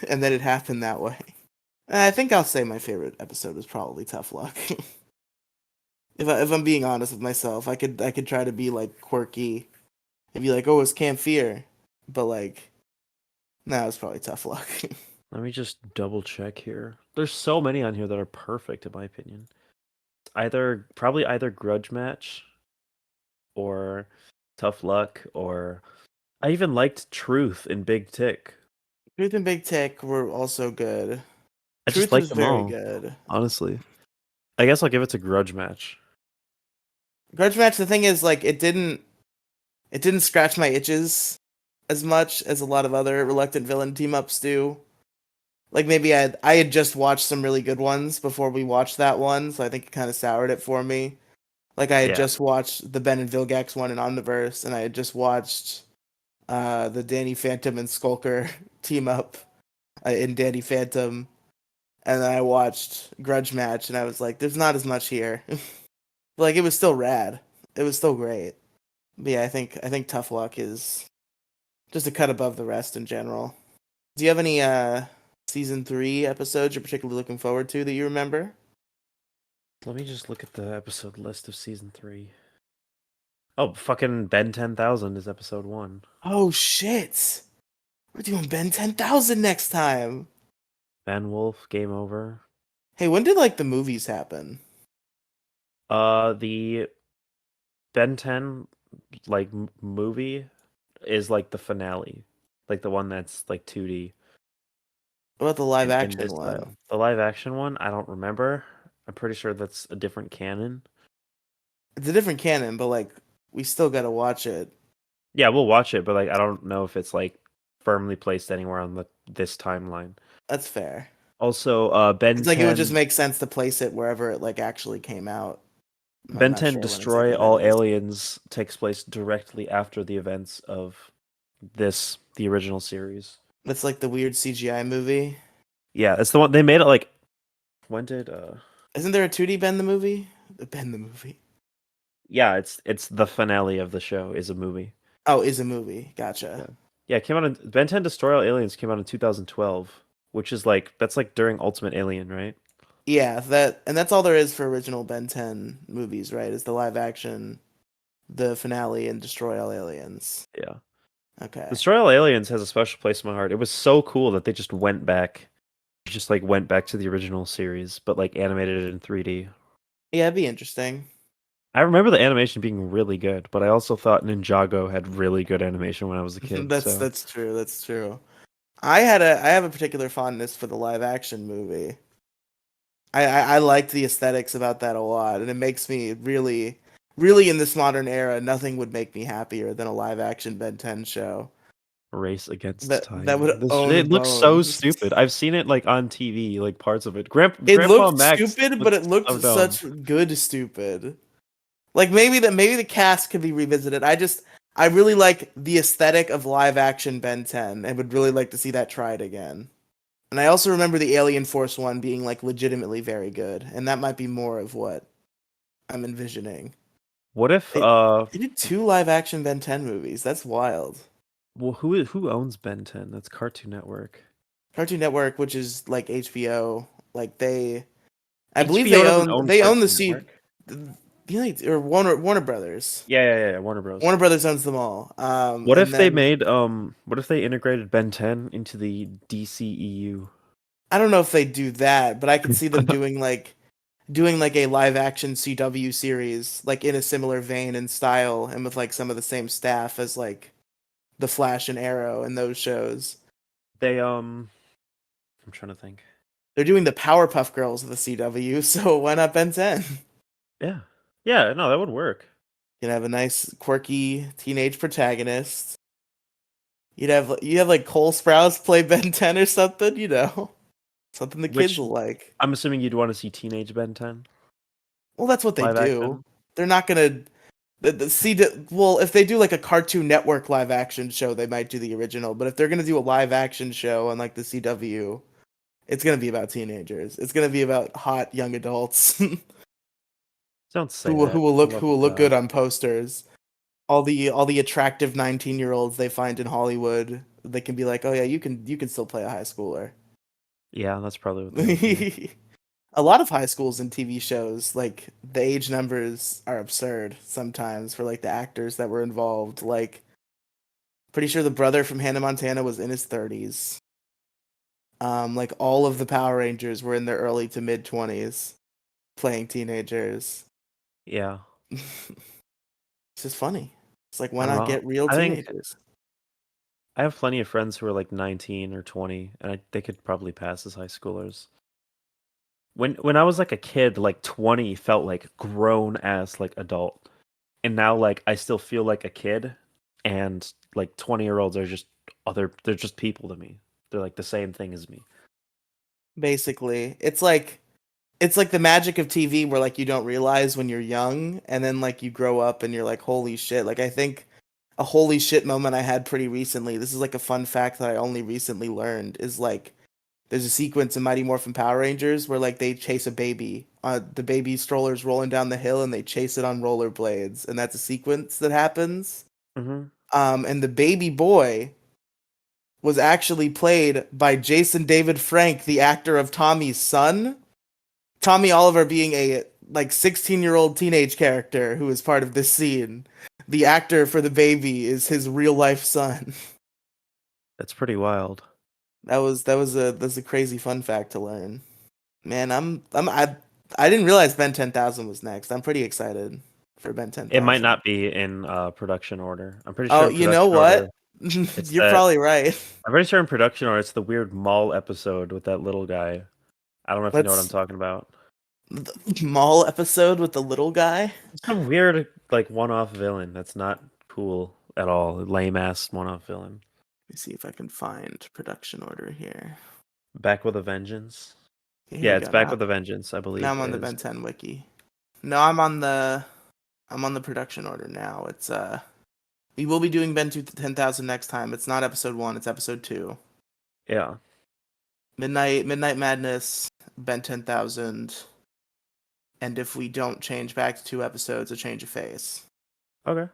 and then it happened that way. I think I'll say my favorite episode is probably Tough Luck. If I'm being honest with myself, I could try to be like quirky and be like, oh, it's Camp Fear, but like, no, it's probably Tough Luck. Let me just double check here. There's so many on here that are perfect in my opinion. Probably either Grudge Match or Tough Luck or I even liked Truth in Big Tick. Truth and Big Tech were also good. I just Truth like was them very all, good. honestly. I guess I'll give it to Grudge Match. Grudge Match. The thing is, like, it didn't scratch my itches as much as a lot of other reluctant villain team ups do. Like maybe I had just watched some really good ones before we watched that one, so I think it kind of soured it for me. Like I had Yeah. just watched the Ben and Vilgax one in Omniverse, and I had just watched the Danny Phantom and Skulker team up in Danny Phantom, and then I watched Grudge Match, and I was like, "There's not as much here." But, like it was still rad. It was still great. But yeah, I think Tough Luck is just a cut above the rest in general. Do you have any season 3 episodes you're particularly looking forward to that you remember? Let me just look at the episode list of season 3. Oh, fucking Ben 10,000 is episode 1. Oh shit! We're doing Ben 10,000 next time. Ben Wolf, Game Over. Hey, when did like the movies happen? The Ben 10 like movie is like the finale, like the one that's like 2D What about the live in action this one? style. The live action one, I don't remember. I'm pretty sure that's a different canon. It's a different canon, but like we still gotta watch it. Yeah, we'll watch it, but like I don't know if it's like firmly placed anywhere on this timeline. That's fair. Also, Ben It's like it would just 10 make sense to place it wherever it like actually came out. I'm Ben not 10 sure when Destroy exactly that All is. Aliens takes place directly after the events of the original series. That's like the weird CGI movie. Yeah, it's the one they made it like when did Isn't there a 2D Ben the movie? Ben the movie. yeah, it's the finale of the show is a movie. Oh, is a movie. Gotcha. Yeah. Yeah, it came out in Ben 10 Destroy All Aliens came out in 2012, which is like that's like during Ultimate Alien, right? Yeah, that's all there is for original Ben 10 movies, right? Is the live action, the finale, and Destroy All Aliens. Yeah. Okay. Destroy All Aliens has a special place in my heart. It was so cool that they just like went back to the original series, but like animated it in 3D. Yeah, it'd be interesting. I remember the animation being really good, but I also thought Ninjago had really good animation when I was a kid. That's So that's true. That's true. I have a particular fondness for the live action movie. I liked the aesthetics about that a lot, and it makes me really, really in this modern era, nothing would make me happier than a live action Ben 10 show Race Against that would Time. This own it looks so bones. stupid. I've seen it like on TV, like parts of it. It Grandpa looked Max stupid, but looks it looked so dumb. such good stupid. Like maybe the cast could be revisited. I really like the aesthetic of live action Ben 10 and would really like to see that tried again. And I also remember the Alien Force one being like legitimately very good, and that might be more of what I'm envisioning. What if They they did two live action Ben 10 movies. That's wild. well, who owns Ben 10? That's Cartoon Network. Cartoon Network, which is like HBO, like I believe HBO doesn't own they own the Cartoon seed, Network. or Warner Brothers. Yeah, Warner Bros. Warner Brothers owns them all. What And if they then made what if they integrated Ben 10 into the DCEU? I don't know if they do that, but I could see them doing like a live action CW series, like in a similar vein and style, and with like some of the same staff as like the Flash and Arrow and those shows. They I'm trying to think. They're doing the Powerpuff Girls of the CW, so why not Ben 10? Yeah. Yeah, no, that would work. You'd have a nice, quirky teenage protagonist. You have like Cole Sprouse play Ben 10 or something, something the kids Which will like. I'm assuming you'd want to see Teenage Ben 10 Well, that's what they live do. action. They're not gonna well, if they do like a Cartoon Network live action show, they might do the original. But if they're gonna do a live action show on like the CW, it's gonna be about teenagers. It's gonna be about hot young adults Don't who say will who that, will for the look love who will of look good God. on posters. All the attractive 19-year-olds they find in Hollywood, they can be like, oh yeah, you can still play a high schooler. Yeah, that's probably what they would do. A lot of high schools and TV shows, like the age numbers are absurd sometimes for like the actors that were involved. Like, pretty sure the brother from Hannah Montana was in his 30s. Like all of the Power Rangers were in their early to mid 20s playing teenagers. Yeah. It's just funny. It's like, why I don't not know. get real I think teenagers? I have plenty of friends who are like 19 or 20, and they could probably pass as high schoolers. When I was like a kid, like 20 felt like grown ass like adult. And now like I still feel like a kid, and like 20-year-olds are just they're just people to me. They're like the same thing as me. Basically, it's like the magic of TV where like you don't realize when you're young and then like you grow up and you're like, holy shit. Like I think a holy shit moment I had pretty recently. This is like a fun fact that I only recently learned is like there's a sequence in Mighty Morphin Power Rangers where like they chase a baby. The baby stroller's rolling down the hill and they chase it on rollerblades, and that's a sequence that happens. Mm-hmm. And the baby boy was actually played by Jason David Frank, the actor of Tommy's son. Tommy Oliver being a like 16-year-old teenage character who is part of this scene. The actor for the baby is his real life son. That's pretty wild. That's a crazy fun fact to learn. Man, I didn't realize Ben 10,000 was next. I'm pretty excited for Ben It might 10,000. not be in production order. I'm pretty sure Oh, in you know production order what? it's You're that probably right. I'm pretty sure in production order it's the weird mall episode with that little guy. I don't know if you know what I'm Let's talking about. the mall episode with the little guy. Some weird like one-off villain that's not cool at all. Lame ass one-off villain. Let me see if I can find production order here. Back with a Vengeance. Okay, here Yeah, we it's go. Back Now with a Vengeance, I now believe I'm on the is. Ben 10 wiki. No, I'm on the production order now. It's we will be doing Ben 10,000 next time. It's not episode 1, it's episode 2. Yeah. Midnight Madness, Ben 10,000, and if we don't change back to 2 episodes, a change of face. Okay.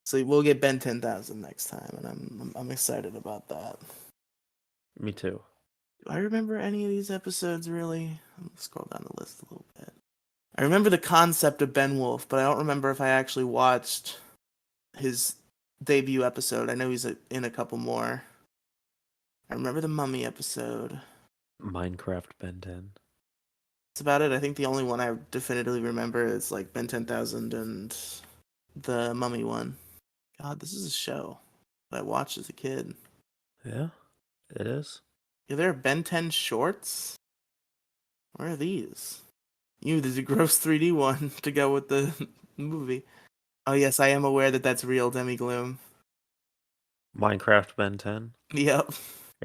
So we'll get Ben 10,000 next time, and I'm excited about that. Me too. Do I remember any of these episodes really? Let me scroll down the list a little bit. I remember the concept of Ben Wolf, but I don't remember if I actually watched his debut episode. I know he's in a couple more. I remember the Mummy episode. Minecraft Ben 10. That's about it. I think the only one I definitively remember is like Ben 10,000 and the Mummy one. God, this is a show that I watched as a kid. Yeah, it is. Yeah, there are Ben 10 shorts? Where are these? There's a gross 3D one to go with the movie. Oh, yes, I am aware that that's real Demigloom. Minecraft Ben 10. Yep,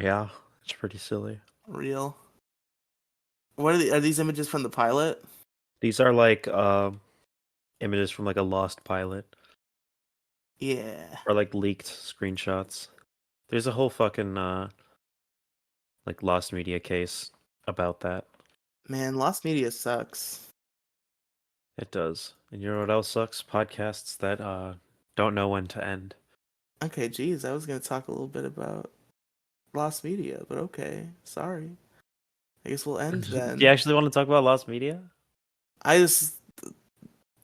Yeah, it's pretty silly. real. What are these images from the pilot? These are like images from like a lost pilot Yeah. or like leaked screenshots. There's a whole fucking like lost media case about that. Man, Lost Media sucks. It does. And you know what else sucks? Podcasts that don't know when to end. Okay, geez, I was gonna talk a little bit about Lost Media, but okay, sorry. I guess we'll end Do you then. actually want to talk about lost media? I just,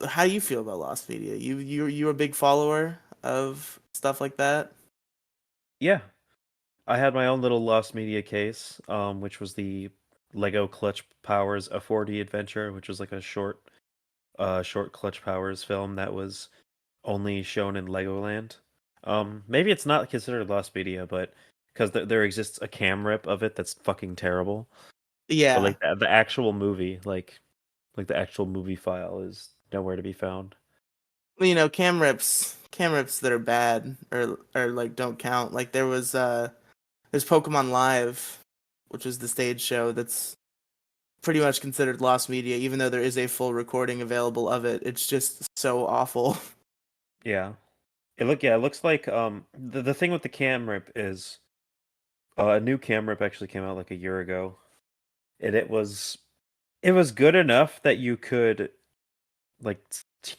how do you feel about Lost Media? You a big follower of stuff like that? Yeah. I had my own little lost media case, which was the Lego Clutch Powers a 4D adventure, which was like a short Clutch Powers film that was only shown in Legoland. Maybe it's not considered lost media, but because there exists a cam rip of it that's fucking terrible. But Yeah, like the actual movie, like the actual movie file is nowhere to be found. cam rips that are bad or like don't count. Like there's Pokemon Live, which is the stage show that's pretty much considered lost media, even though there is a full recording available of it. It's just so awful. Yeah. It looks like the thing with the cam rip is a new cam rip actually came out like a year ago. And it was good enough that you could like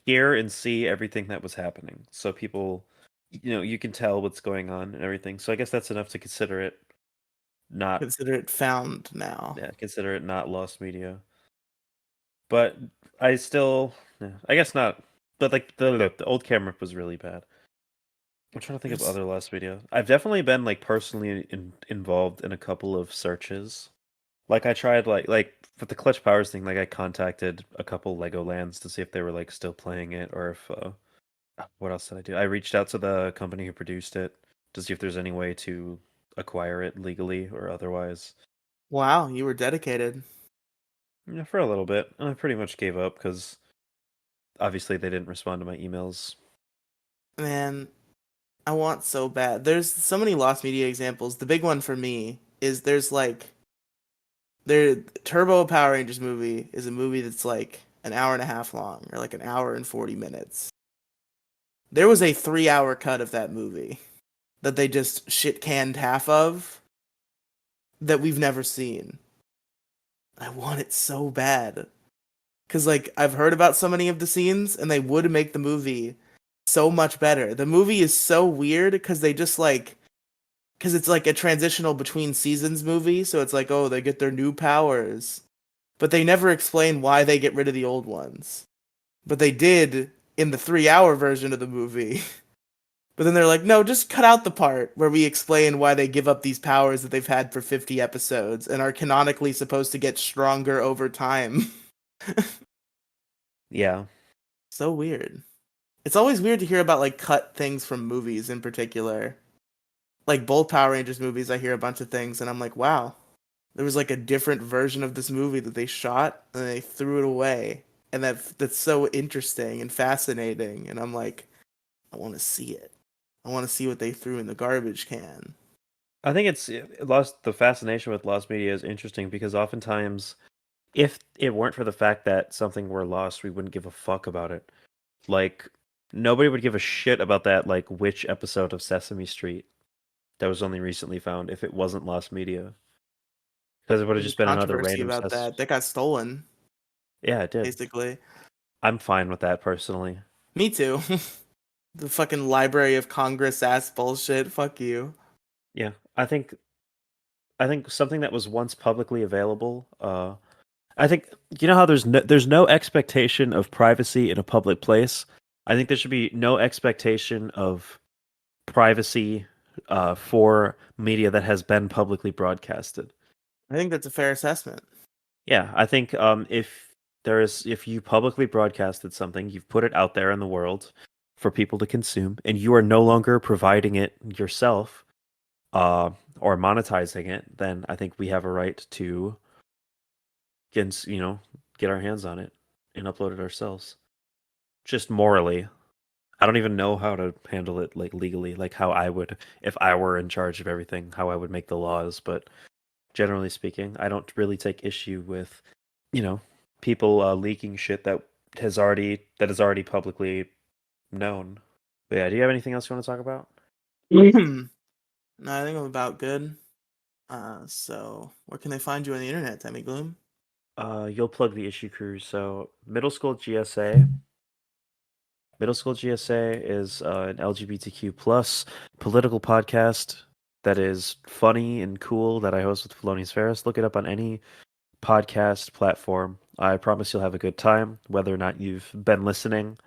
hear and see everything that was happening. So people you can tell what's going on and everything. So I guess that's enough to consider it not Consider it found now. yeah, consider it not lost media. But I still yeah, I guess not. But like the old cam rip was really bad. I'm trying to think of There's other lost video. I've definitely been like personally involved in a couple of searches. Like I tried like for the Clutch Powers thing, like I contacted a couple Legolands to see if they were like still playing it or if what else did I do? I reached out to the company who produced it to see if there's any way to acquire it legally or otherwise. Wow, you were dedicated. Yeah, for a little bit. And I pretty much gave up because obviously they didn't respond to my emails. Man, I want so bad. There's so many lost media examples. The big one for me is there Turbo Power Rangers movie is a movie that's like an hour and a half long or like an hour and 40 minutes. There was a 3-hour cut of that movie that they just shit canned half of that we've never seen. I want it so bad. Cause like I've heard about so many of the scenes and they would make the movie so much better. The movie is so weird because they just like because it's like a transitional between seasons movie, so it's like, oh, they get their new powers. But they never explain why they get rid of the old ones. But they did in the 3-hour version of the movie. But then they're like, no, just cut out the part where we explain why they give up these powers that they've had for 50 episodes and are canonically supposed to get stronger over time. Yeah. So weird. It's always weird to hear about like cut things from movies in particular. Like both Power Rangers movies, I hear a bunch of things and I'm like, wow, there was like a different version of this movie that they shot and they threw it away. And that's so interesting and fascinating. And I'm like, I want to see it. I want to see what they threw in the garbage can. I think lost the fascination with lost media is interesting because oftentimes if it weren't for the fact that something were lost, we wouldn't give a fuck about it. Like nobody would give a shit about that like which episode of Sesame Street that was only recently found if it wasn't lost media. Because it would have There's just been another controversy random about Ses that. That got stolen, Yeah, it did. basically. I'm fine with that personally. Me too. The fucking Library of Congress ass bullshit. Fuck you. Yeah. I think something that was once publicly available, I think you know how there's no expectation of privacy in a public place. I think there should be no expectation of privacy for media that has been publicly broadcasted. I think that's a fair assessment. Yeah, I think if you publicly broadcasted something, you've put it out there in the world for people to consume, and you are no longer providing it yourself, or monetizing it, then I think we have a right to get our hands on it and upload it ourselves. Just morally. I don't even know how to handle it like legally, like how I would if I were in charge of everything, how I would make the laws, but generally speaking, I don't really take issue with, you know, people leaking shit that is already publicly known. But yeah, do you have anything else you want to talk about? No, I think I'm about good. So where can they find you on the internet, Demigloom? You'll plug the issue crew. So Middle School GSA is an LGBTQ plus political podcast that is funny and cool that I host with Felonious Ferris. Look it up on any podcast platform. I promise you'll have a good time, whether or not you've been listening.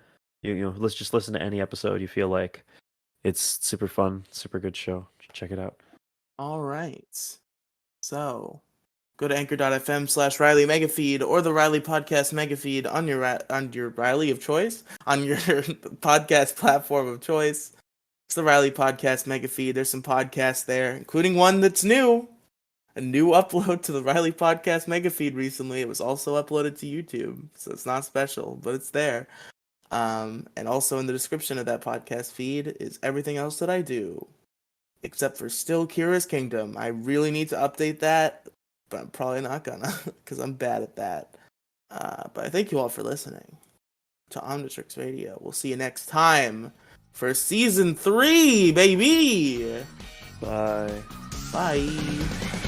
Let's just listen to any episode you feel like. It's super fun, super good show. Check it out. All right. So go to anchor.fm/Riely Megafeed or the Riely Podcast Megafeed on your Riely of choice, on your podcast platform of choice. It's the Riely Podcast Megafeed. There's some podcasts there, including one that's new. A new upload to the Riely Podcast Megafeed recently. It was also uploaded to YouTube, so it's not special, but it's there. And also in the description of that podcast feed is everything else that I do, except for Still Kira's Kingdom. I really need to update that, but I'm probably not gonna, because I'm bad at that. But I thank you all for listening to Omnitrix Radio. We'll see you next time for season 3, baby. Bye. Bye.